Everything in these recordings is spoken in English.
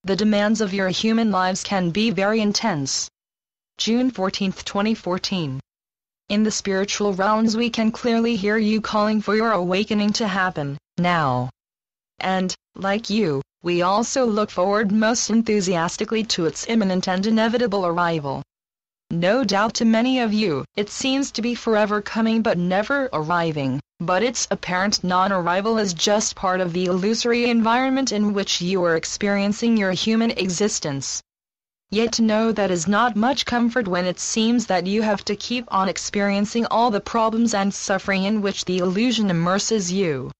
The demands of your human lives can be very intense. June 14, 2014. In the spiritual realms we can clearly hear you calling for your awakening to happen, now. And, like you, we also look forward most enthusiastically to its imminent and inevitable arrival. No doubt to many of you, it seems to be forever coming but never arriving, but its apparent non-arrival is just part of the illusory environment in which you are experiencing your human existence. Yet to know that is not much comfort when it seems that you have to keep on experiencing all the problems and suffering in which the illusion immerses you.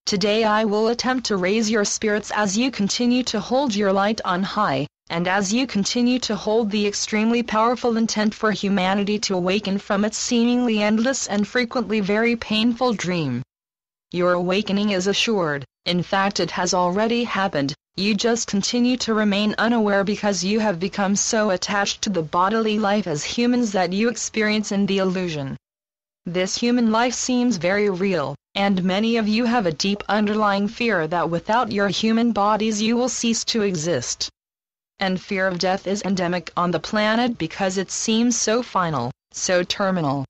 Today I will attempt to raise your spirits as you continue to hold your light on high, and as you continue to hold the extremely powerful intent for humanity to awaken from its seemingly endless and frequently very painful dream. Your awakening is assured, in fact it has already happened, you just continue to remain unaware because you have become so attached to the bodily life as humans that you experience in the illusion. This human life seems very real, and many of you have a deep underlying fear that without your human bodies you will cease to exist. And fear of death is endemic on the planet because it seems so final, so terminal.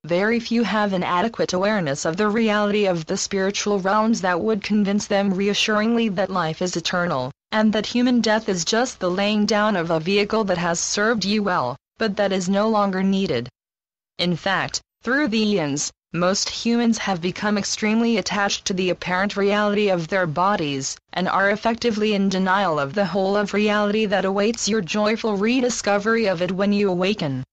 Very few have an adequate awareness of the reality of the spiritual realms that would convince them reassuringly that life is eternal, and that human death is just the laying down of a vehicle that has served you well, but that is no longer needed. In fact, through the eons, most humans have become extremely attached to the apparent reality of their bodies, and are effectively in denial of the whole of reality that awaits your joyful rediscovery of it when you awaken.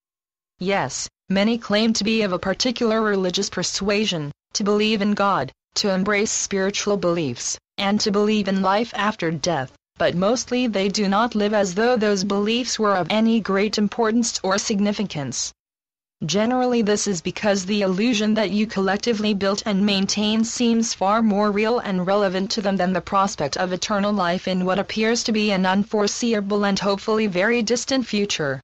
Yes, many claim to be of a particular religious persuasion, to believe in God, to embrace spiritual beliefs, and to believe in life after death, but mostly they do not live as though those beliefs were of any great importance or significance. Generally this is because the illusion that you collectively built and maintain seems far more real and relevant to them than the prospect of eternal life in what appears to be an unforeseeable and hopefully very distant future.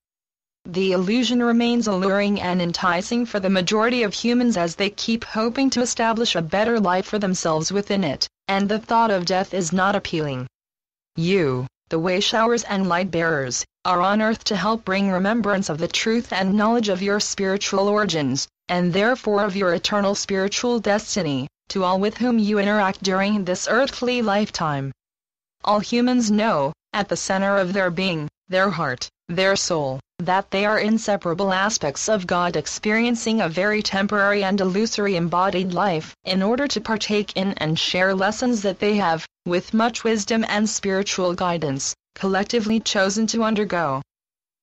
The illusion remains alluring and enticing for the majority of humans as they keep hoping to establish a better life for themselves within it, and the thought of death is not appealing. You, the way showers and light bearers, are on earth to help bring remembrance of the truth and knowledge of your spiritual origins, and therefore of your eternal spiritual destiny, to all with whom you interact during this earthly lifetime. All humans know, at the center of their being, their heart, their soul, that they are inseparable aspects of God experiencing a very temporary and illusory embodied life, in order to partake in and share lessons that they have, with much wisdom and spiritual guidance, collectively chosen to undergo.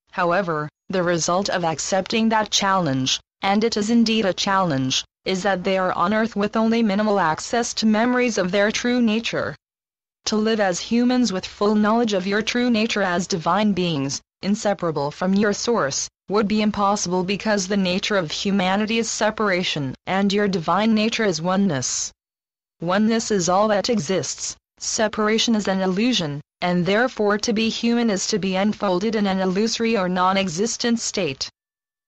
However, the result of accepting that challenge, and it is indeed a challenge, is that they are on earth with only minimal access to memories of their true nature. To live as humans with full knowledge of your true nature as divine beings, inseparable from your source, would be impossible because the nature of humanity is separation, and your divine nature is oneness. Oneness is all that exists, separation is an illusion, and therefore to be human is to be enfolded in an illusory or non-existent state.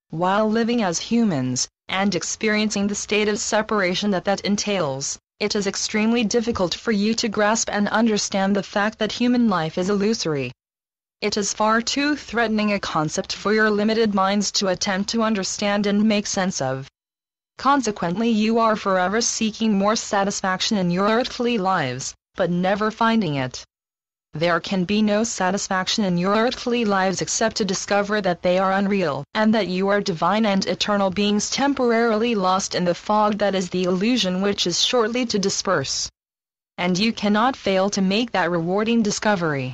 While living as humans, and experiencing the state of separation that entails, it is extremely difficult for you to grasp and understand the fact that human life is illusory. It is far too threatening a concept for your limited minds to attempt to understand and make sense of. Consequently, you are forever seeking more satisfaction in your earthly lives, but never finding it. There can be no satisfaction in your earthly lives except to discover that they are unreal, and that you are divine and eternal beings temporarily lost in the fog that is the illusion which is shortly to disperse. And you cannot fail to make that rewarding discovery.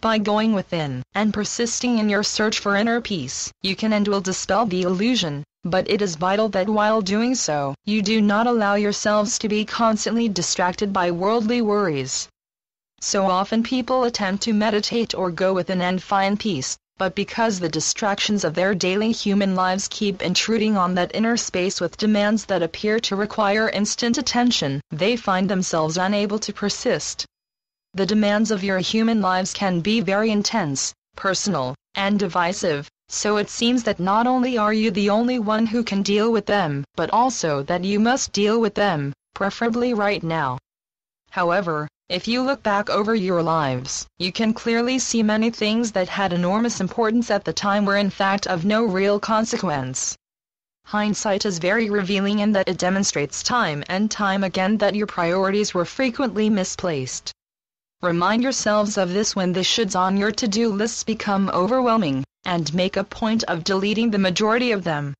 By going within, and persisting in your search for inner peace, you can and will dispel the illusion, but it is vital that while doing so, you do not allow yourselves to be constantly distracted by worldly worries. So often people attempt to meditate or go within and find peace, but because the distractions of their daily human lives keep intruding on that inner space with demands that appear to require instant attention, they find themselves unable to persist. The demands of your human lives can be very intense, personal, and divisive, so it seems that not only are you the only one who can deal with them, but also that you must deal with them, preferably right now. However, If you look back over your lives, you can clearly see many things that had enormous importance at the time were in fact of no real consequence. Hindsight is very revealing in that it demonstrates time and time again that your priorities were frequently misplaced. Remind yourselves of this when the shoulds on your to-do lists become overwhelming, and make a point of deleting the majority of them.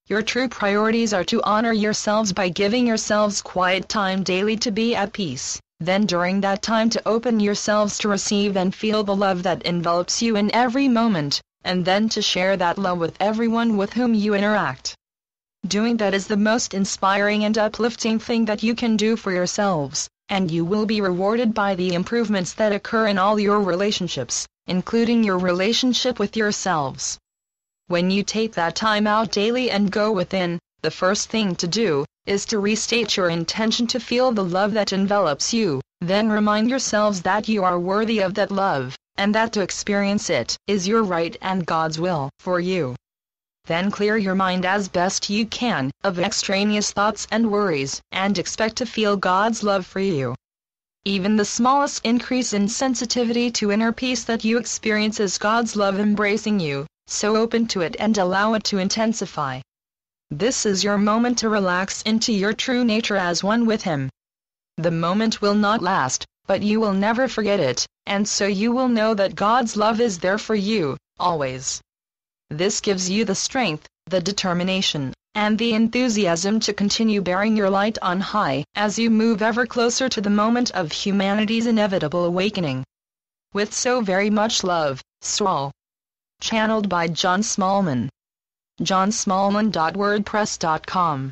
Your true priorities are to honor yourselves by giving yourselves quiet time daily to be at peace, then during that time to open yourselves to receive and feel the love that envelops you in every moment, and then to share that love with everyone with whom you interact. Doing that is the most inspiring and uplifting thing that you can do for yourselves, and you will be rewarded by the improvements that occur in all your relationships, including your relationship with yourselves. When you take that time out daily and go within, the first thing to do is to restate your intention to feel the love that envelops you, then remind yourselves that you are worthy of that love, and that to experience it is your right and God's will for you. Then clear your mind as best you can of extraneous thoughts and worries, and expect to feel God's love for you. Even the smallest increase in sensitivity to inner peace that you experience is God's love embracing you, so open to it and allow it to intensify. This is your moment to relax into your true nature as one with Him. The moment will not last, but you will never forget it, and so you will know that God's love is there for you, always. This gives you the strength, the determination, and the enthusiasm to continue bearing your light on high, as you move ever closer to the moment of humanity's inevitable awakening. With so very much love, Saul. Channeled by John Smallman. johnsmallman.wordpress.com